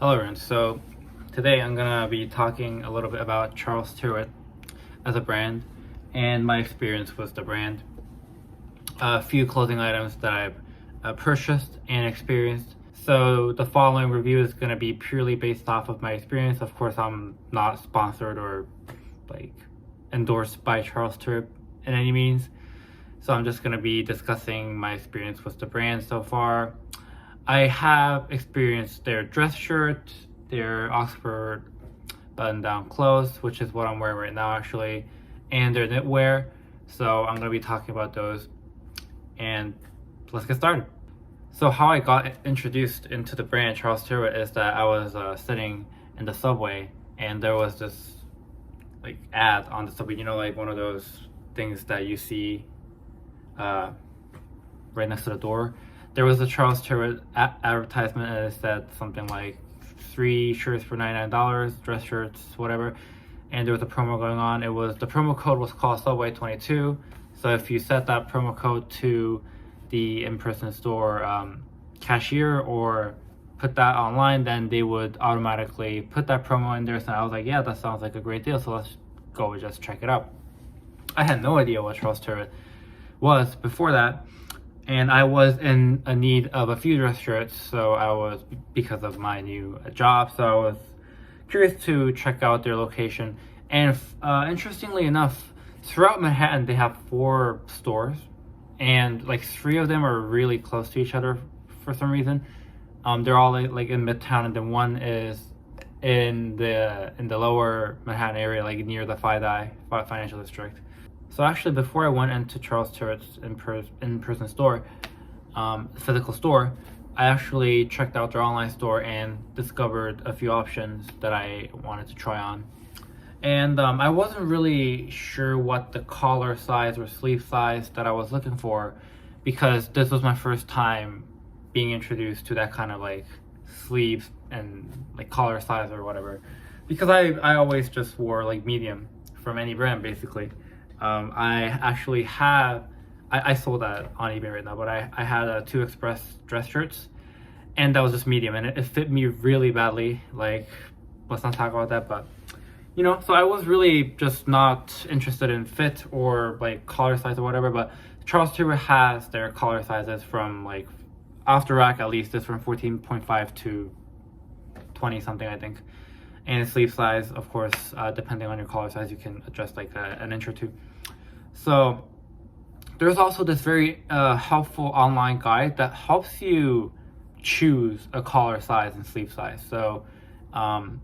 Hello everyone, so today I'm going to be talking a little bit about Charles Tyrwhitt as a brand and my experience with the brand. A few clothing items that I've purchased and experienced. So the following review is going to be purely based off of my experience. Of course, I'm not sponsored or endorsed by Charles Tyrwhitt in any means. So I'm just going to be discussing my experience with the brand so far. I have experienced their dress shirt, their Oxford button-down clothes, which is what I'm wearing right now actually, and their knitwear. So I'm going to be talking about those, and let's get started. So how I got introduced into the brand Charles Tyrwhitt is that I was sitting in the subway, and there was this ad on the subway, one of those things that you see right next to the door. There was a Charles Tyrwhitt advertisement, and it said something like 3 shirts for $99, dress shirts, whatever. And there was a promo going on. The promo code was called Subway22. So if you set that promo code to the in-person store cashier or put that online, then they would automatically put that promo in there. So I was like, yeah, that sounds like a great deal. So let's go and just check it out. I had no idea what Charles Tyrwhitt was before that. And I was in a need of a few dress shirts, because of my new job, so I was curious to check out their location. And interestingly enough, throughout Manhattan, they have 4 stores, and 3 of them are really close to each other for some reason. They're all in Midtown, and then one is in the lower Manhattan area, near the Financial District. So actually, before I went into Charles Tyrwhitt's in-person store, physical store, I actually checked out their online store and discovered a few options that I wanted to try on. And I wasn't really sure what the collar size or sleeve size that I was looking for, because this was my first time being introduced to that kind of sleeves and collar size or whatever. Because I always just wore medium from any brand basically. I actually have, I sold that on eBay right now, but I had 2 Express dress shirts, and that was just medium, and it fit me really badly. Let's not talk about that, but so I was really just not interested in fit or collar size or whatever. But Charles Tyrwhitt has their collar sizes from off the rack, at least it's from 14.5 to 20 something, I think. And sleeve size, of course, depending on your collar size, you can adjust an inch or 2. So there's also this very helpful online guide that helps you choose a collar size and sleeve size. So I'm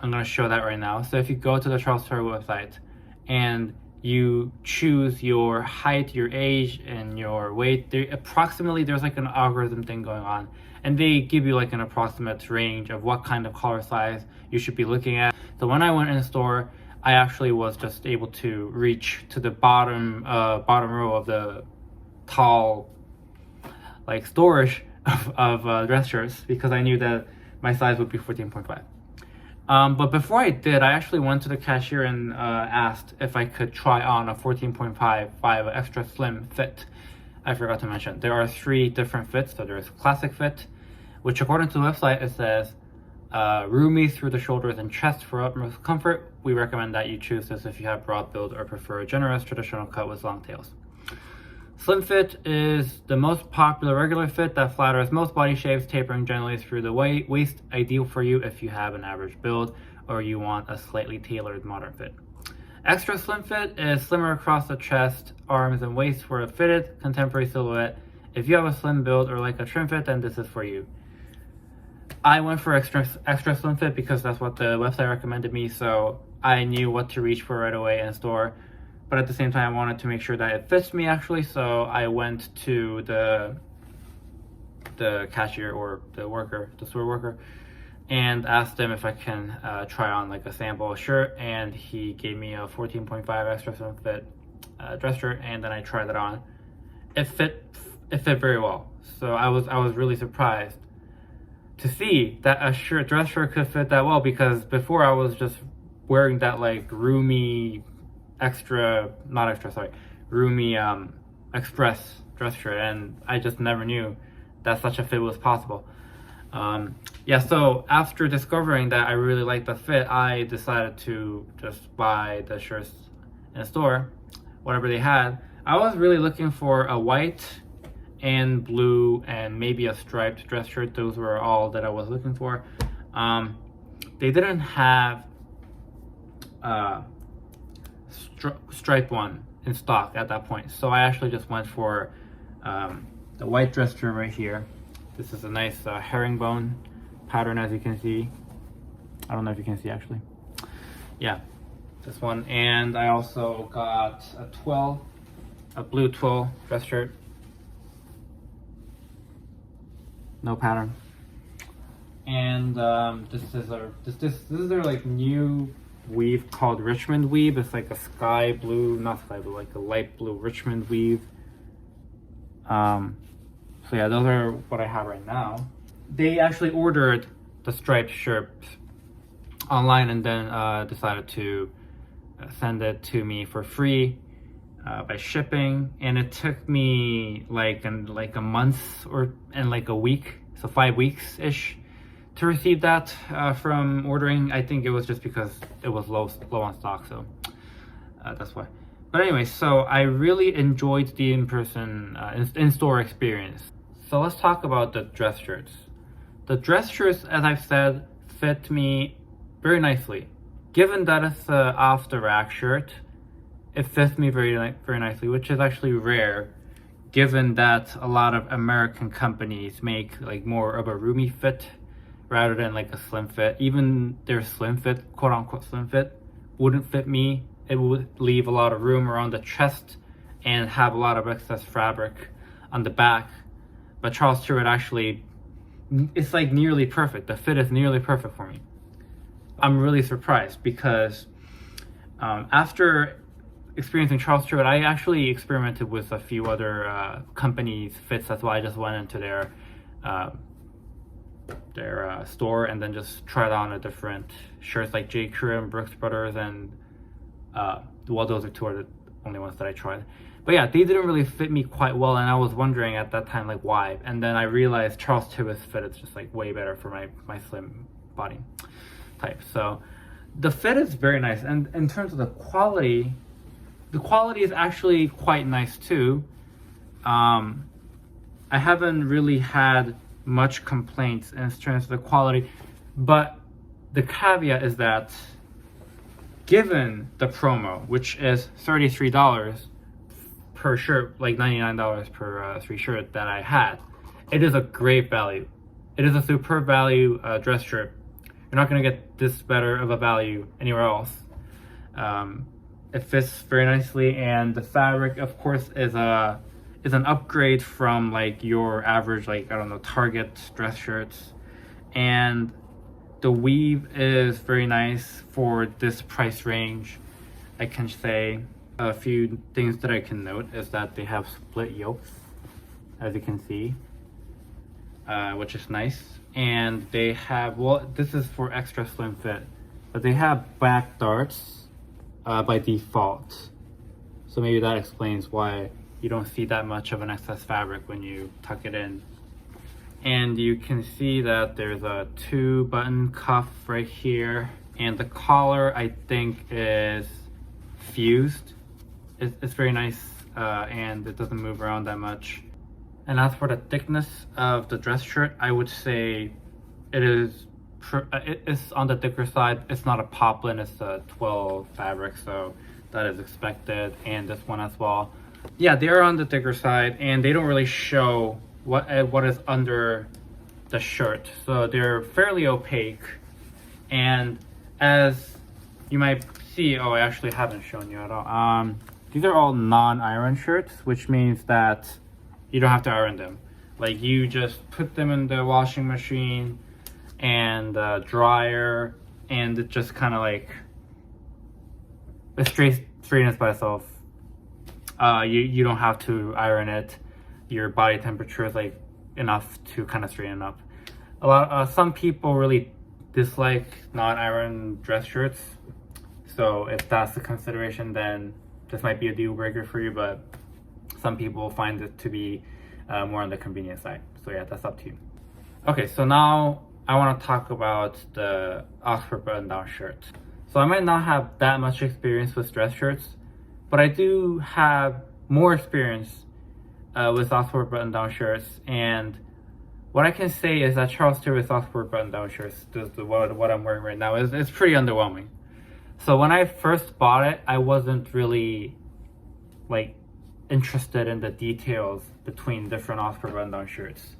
going to show that right now. So if you go to the Charles Tyrwhitt website and you choose your height, your age, and your weight, there's an algorithm thing going on, and they give you an approximate range of what kind of collar size you should be looking at. So when I went in the store, I actually was just able to reach to the bottom row of the tall storage of dress shirts, because I knew that my size would be 14.5. But before I did, I actually went to the cashier and asked if I could try on a 14.5 extra slim fit. I forgot to mention, there are 3 different fits. So there's classic fit, which according to the website, it says roomy through the shoulders and chest for utmost comfort. We recommend that you choose this if you have broad build or prefer a generous traditional cut with long tails. Slim fit is the most popular regular fit that flatters most body shapes, tapering generally through the waist, ideal for you if you have an average build or you want a slightly tailored modern fit. Extra slim fit is slimmer across the chest, arms, and waist for a fitted, contemporary silhouette. If you have a slim build or a trim fit, then this is for you. I went for extra slim fit because that's what the website recommended me, so I knew what to reach for right away in the store. But at the same time, I wanted to make sure that it fits me actually, so I went to the cashier or the store worker, and asked them if I can try on a sample shirt, and he gave me a 14.5 extra slim fit dress shirt, and then I tried it on. It fit very well. So I was really surprised to see that a dress shirt could fit that well, because before I was just wearing that roomy express dress shirt, and I just never knew that such a fit was possible. Yeah, so after discovering that I really liked the fit, I decided to just buy the shirts in the store, whatever they had. I was really looking for a white and blue and maybe a striped dress shirt. Those were all that I was looking for. They didn't have striped one in stock at that point, so I actually just went for the white dress shirt right here. This is a nice herringbone pattern, as you can see. I don't know if you can see actually. Yeah, this one. And I also got a blue twill dress shirt. No pattern. And this is their like new weave called Richmond weave. It's like a sky blue, not sky blue, like a light blue Richmond weave. So yeah, those are what I have right now. They actually ordered the striped shirt online and then decided to send it to me for free by shipping, and it took me like a month and like a week, so 5 weeks ish, to receive that from ordering. I think it was just because it was low on stock, so that's why. But anyway, so I really enjoyed the in-store experience. So let's talk about the dress shirts. The dress shirts, as I've said, fit me very nicely. Given that it's an off-the-rack shirt, it fits me very nicely, which is actually rare, given that a lot of American companies make like more of a roomy fit rather than like a slim fit. Even their slim fit, quote-unquote slim fit, wouldn't fit me. It would leave a lot of room around the chest and have a lot of excess fabric on the back. But Charles Tyrwhitt actually, it's like nearly perfect. The fit is nearly perfect for me. I'm really surprised because after experiencing Charles Tyrwhitt, I actually experimented with a few other companies' fits. That's why I just went into their store and then just tried on a different shirts like J. Crew and Brooks Brothers, and well, those are two of the only ones that I tried. But yeah, they didn't really fit me quite well, and I was wondering at that time like why. And then I realized Charles Tyrwhitt's fit is just like way better for my slim body type. So the fit is very nice, and in terms of the quality is actually quite nice too. I haven't really had much complaints in terms of the quality, but the caveat is that given the promo, which is $33 per shirt, like $99 per free shirt that I had, it is a great value. It is a superb value dress shirt. You're not going to get this better of a value anywhere else. It fits very nicely, and the fabric, of course, is an upgrade from like your average, like, I don't know, Target dress shirts. And the weave is very nice for this price range. I can say a few things that I can note is that they have split yokes, as you can see, which is nice. And they have, well, this is for extra slim fit, but they have back darts by default. So maybe that explains why you don't see that much of an excess fabric when you tuck it in. And you can see that there's a 2-button cuff right here, and the collar I think is fused. It's very nice, and it doesn't move around that much. And as for the thickness of the dress shirt, I would say it's on the thicker side. It's not a poplin, it's a twill fabric, so that is expected, and this one as well. Yeah, they are on the thicker side, and they don't really show what is under the shirt, so they're fairly opaque. And as you might see, I actually haven't shown you at all. These are all non-iron shirts, which means that you don't have to iron them. Like, you just put them in the washing machine and dryer, and it just kind of like it straightens by itself. You don't have to iron it. Your body temperature is like enough to kind of straighten up. Some people really dislike non-iron dress shirts, so if that's the consideration, then this might be a deal breaker for you. But some people find it to be more on the convenient side. So yeah, that's up to you. Okay, so now I want to talk about the Oxford button-down shirt. So I might not have that much experience with dress shirts, but I do have more experience with Oxford button-down shirts. And what I can say is that Charles Tyrwhitt's Oxford button-down shirts, what I'm wearing right now, is pretty underwhelming. So when I first bought it, I wasn't really like interested in the details between different Oxford button-down shirts.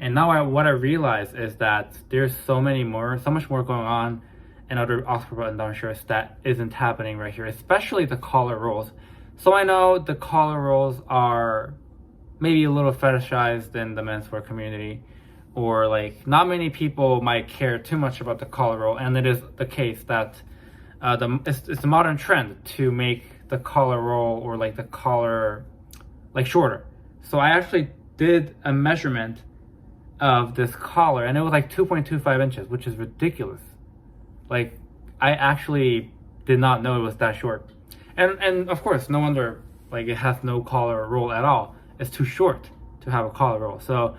And now what I realize is that there's so much more going on in other Oxford button-down shirts that isn't happening right here, especially the collar rolls. So I know the collar rolls are maybe a little fetishized in the menswear community, or like not many people might care too much about the collar roll, and it is the case that it's a modern trend to make the collar roll or like the collar like shorter. So I actually did a measurement of this collar, and it was like 2.25 inches, which is ridiculous. Like, I actually did not know it was that short. And of course, no wonder, like, it has no collar roll at all. It's too short to have a collar roll. So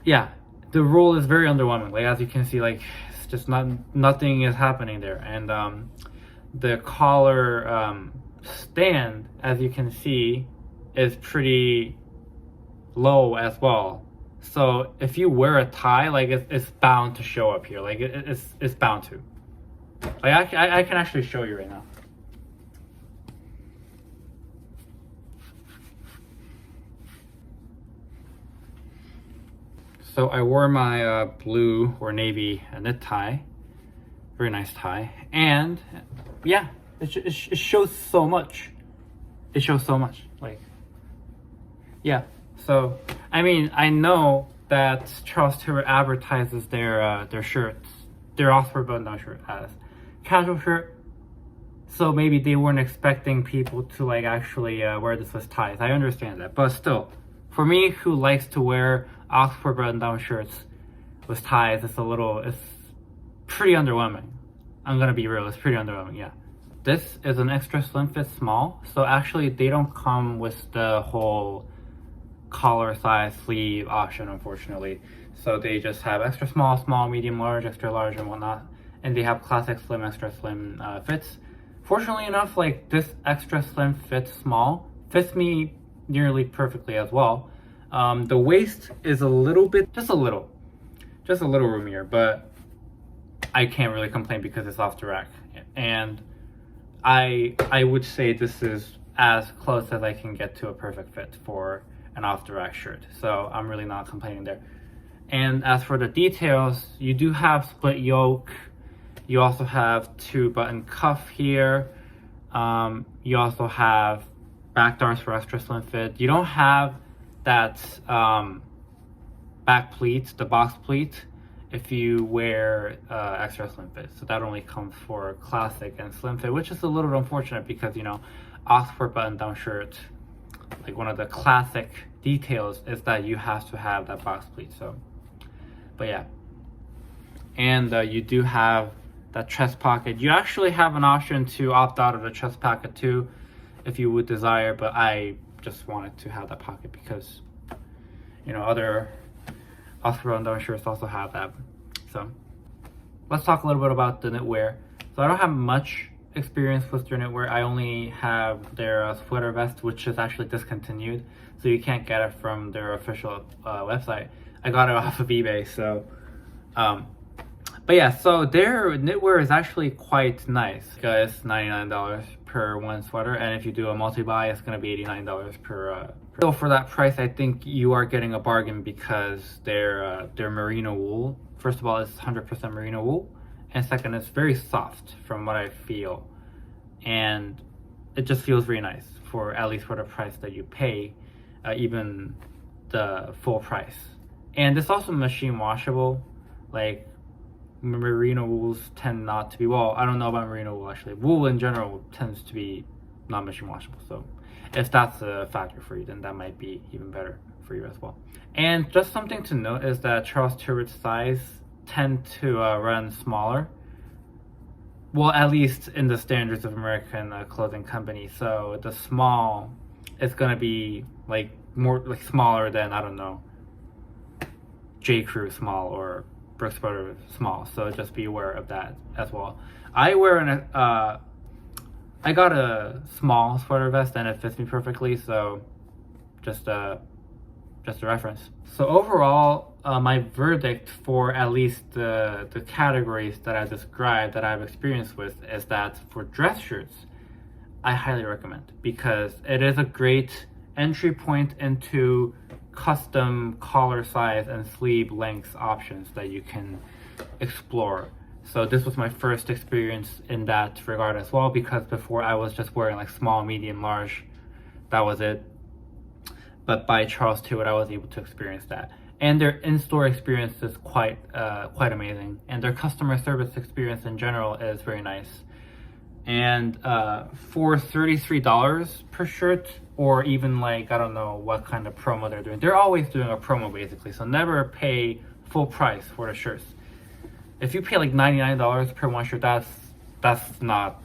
yeah, the roll is very underwhelming. Like, as you can see, like, it's just nothing is happening there. And the collar stand, as you can see, is pretty low as well. So if you wear a tie, like it's bound to show up here. Like it's bound to. Like I can actually show you right now. So I wore my blue or navy knit tie, very nice tie, and yeah, it shows so much. It shows so much. Like, yeah. So I mean, I know that Charles Tyrwhitt advertises their shirts, their Oxford button-down shirt, as casual shirt. So maybe they weren't expecting people to like actually wear this with ties. I understand that, but still, for me who likes to wear Oxford button-down shirts with ties, it's pretty underwhelming. I'm gonna be real, it's pretty underwhelming. Yeah. This is an extra slim fit small, so actually they don't come with the whole collar size sleeve option, unfortunately. So they just have extra small, medium, large, extra large, and whatnot, and they have classic slim, extra slim fits. Fortunately enough, like this extra slim fit small fits me nearly perfectly as well. The waist is just a little roomier, but I can't really complain because it's off the rack, and I would say this is as close as I can get to a perfect fit for an off the rack shirt. So I'm really not complaining there. And as for the details, you do have split yoke. You also have 2-button cuff here. You also have back darts for extra slim fit. You don't have that back pleat, the box pleat, if you wear extra slim fit. So that only comes for classic and slim fit, which is a little unfortunate because, you know, Oxford button-down shirt, like one of the classic details is that you have to have that box pleat. So, but yeah. And you do have that chest pocket. You actually have an option to opt out of the chest pocket too, if you would desire, but I just wanted to have that pocket because, you know, other Oxford button-down shirts also have that. So let's talk a little bit about the knitwear. So I don't have much experience with their knitwear. I only have their sweater vest, which is actually discontinued, so you can't get it from their official website. I got it off of eBay. So but yeah, so their knitwear is actually quite nice. Guys, $99 per one sweater, and if you do a multi-buy, it's going to be $89 per. So for that price, I think you are getting a bargain because their merino wool, first of all, it's 100% merino wool, and second, it's very soft from what I feel, and it just feels very nice for at least for the price that you pay, even the full price. And it's also machine washable. Like, merino wools tend not to be, well, I don't know about merino wool actually. Wool in general tends to be not machine washable. So if that's a factor for you, then that might be even better for you as well. And just something to note is that Charles Tyrwhitt's size tend to run smaller. Well, at least in the standards of American clothing companies. So the small is going to be like more like smaller than, I don't know, J. Crew small or Brooks Brothers small, so just be aware of that as well. I got a small sweater vest and it fits me perfectly, so just a reference. So overall, my verdict for at least the categories that I described that I've experienced with is that for dress shirts, I highly recommend, because it is a great entry point into custom collar size and sleeve length options that you can explore. So this was my first experience in that regard as well, because before I was just wearing like small, medium, large. That was it. But by Charles Tyrwhitt, I was able to experience that. And their in-store experience is quite amazing. And their customer service experience in general is very nice. And for $33 per shirt, or even like, I don't know what kind of promo they're doing. They're always doing a promo basically, so never pay full price for the shirts. If you pay like $99 per one shirt, that's not,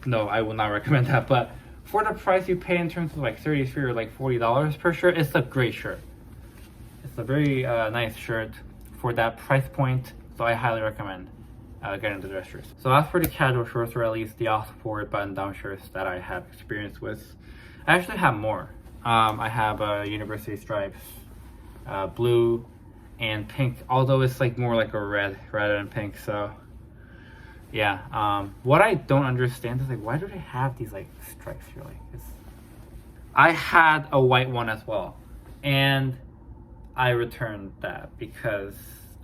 no, I will not recommend that. But for the price you pay in terms of like $33 or like $40 per shirt, it's a great shirt. It's a very nice shirt for that price point, so I highly recommend getting the dress shirts. So as for the casual shorts, or at least the off-board button-down shirts that I have experience with, I actually have more. I have university stripes, blue and pink, although it's like more like a red rather than pink. So yeah, what I don't understand is like, why do they have these like stripes here? Like, I had a white one as well, and I returned that because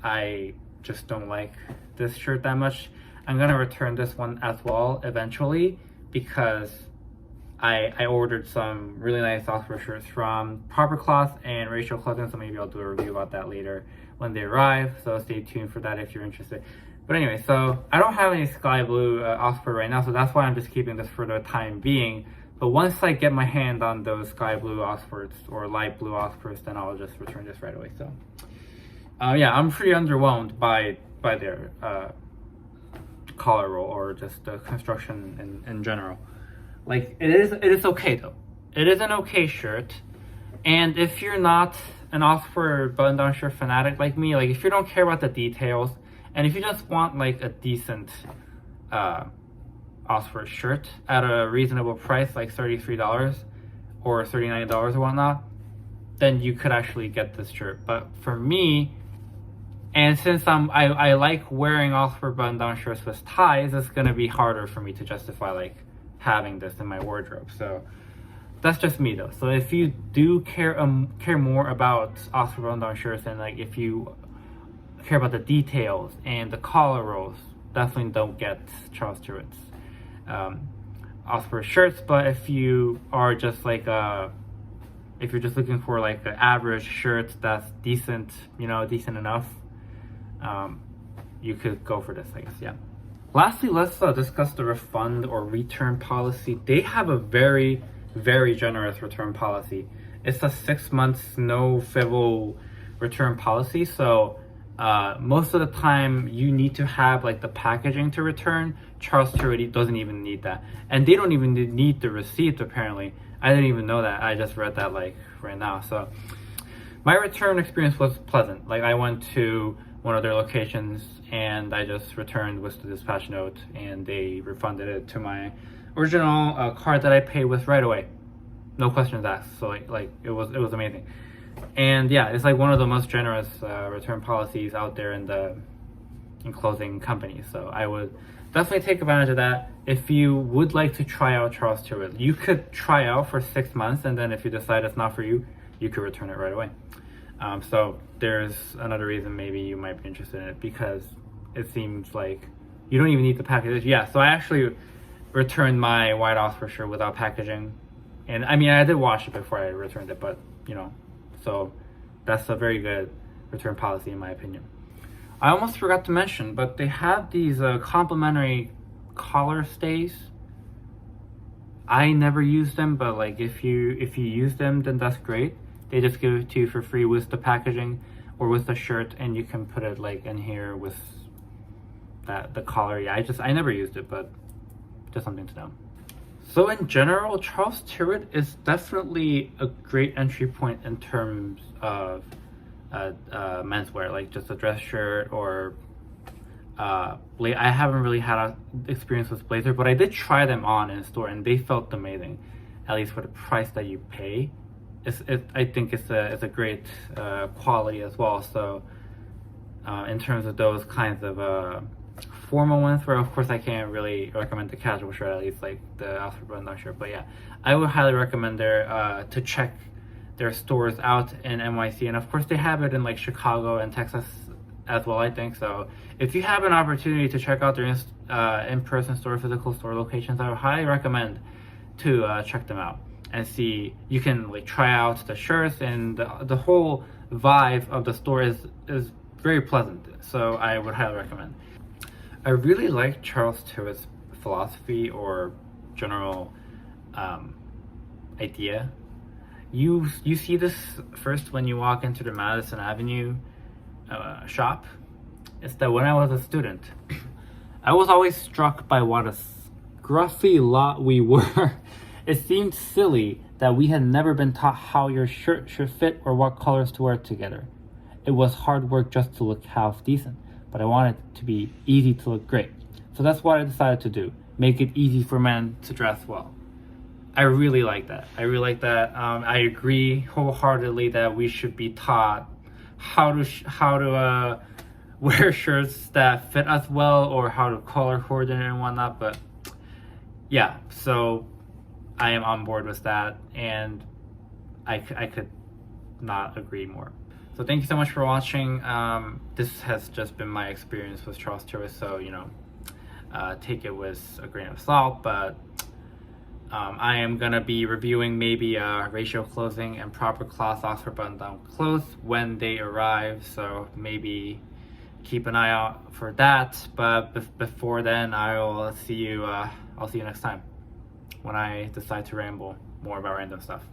I just don't like this shirt that much. I'm gonna return this one as well eventually, because I ordered some really nice Oxford shirts from Proper Cloth and Racial Clothing, so maybe I'll do a review about that later when they arrive, so stay tuned for that if you're interested. But anyway, so I don't have any sky blue Oxford right now, so that's why I'm just keeping this for the time being. But once I get my hand on those sky blue Oxfords or light blue Oxfords, then I'll just return this right away. So yeah, I'm pretty underwhelmed by their collar roll, or just the construction in general. Like, it is okay though. It is an okay shirt. And if you're not an Oxford button-down shirt fanatic like me, like if you don't care about the details, and if you just want like a decent Oxford shirt at a reasonable price, like $33 or $39 or whatnot, then you could actually get this shirt. But for me, and since I like wearing Oxford button-down shirts with ties, it's gonna be harder for me to justify like having this in my wardrobe. So that's just me though. So if you do care more about Oxford button-down shirts, and like if you care about the details and the collar rolls, definitely don't get Charles Tyrwhitt's Oxford shirts. But if you are just like if you're just looking for like an average shirt that's decent, decent enough, you could go for this, I guess. Yeah. Lastly, let's discuss the refund or return policy. They have a very, very generous return policy. It's a 6 months no frivol return policy. So most of the time you need to have like the packaging to return. Charles Tyrwhitt doesn't even need that, and they don't even need the receipt apparently. I didn't even know that. I just read that like right now. So my return experience was pleasant. Like, I went to one of their locations and I just returned with the dispatch note, and they refunded it to my original card that I paid with right away. No questions asked. So like it was amazing. And yeah, it's like one of the most generous return policies out there in clothing companies. So I would definitely take advantage of that. If you would like to try out Charles Tyrwhitt, you could try out for 6 months, and then if you decide it's not for you, you could return it right away. So there's another reason maybe you might be interested in it, because it seems like you don't even need the package. Yeah, so I actually returned my white Oxford shirt without packaging. And I mean, I did wash it before I returned it, but so that's a very good return policy in my opinion. I almost forgot to mention, but they have these complimentary collar stays. I never use them, but like if you use them, then that's great. They just give it to you for free with the packaging or with the shirt, and you can put it like in here with the collar. Yeah, I never used it, but just something to know. So in general, Charles Tyrwhitt is definitely a great entry point in terms of menswear, like just a dress shirt or I haven't really had an experience with blazer, but I did try them on in store and they felt amazing, at least for the price that you pay. I think it's a great quality as well. So in terms of those kinds of formal ones, where of course I can't really recommend the casual shirt, at least like the Oxford button-down shirt, but yeah, I would highly recommend to check their stores out in NYC, and of course they have it in like Chicago and Texas as well, I think. So if you have an opportunity to check out their in-person store, physical store locations, I would highly recommend to check them out and see. You can like try out the shirts, and the whole vibe of the store is very pleasant. So I would highly recommend. I really like Charles Tyrwhitt's philosophy or general idea. You see this first when you walk into the Madison Avenue shop. It's that when I was a student, I was always struck by what a scruffy lot we were. It seemed silly that we had never been taught how your shirt should fit or what colors to wear together. It was hard work just to look half decent, but I wanted it to be easy to look great. So that's what I decided to do. Make it easy for men to dress well. I really like that. I agree wholeheartedly that we should be taught how to wear shirts that fit us well, or how to color coordinate and whatnot. But yeah, so I am on board with that, and I could not agree more. So thank you so much for watching. This has just been my experience with Charles Tyrwhitt, so take it with a grain of salt, but I am gonna be reviewing maybe ratio clothing and proper cloth Oxford button-down clothes when they arrive, so maybe keep an eye out for that. But before then, I'll see you next time when I decide to ramble more about random stuff.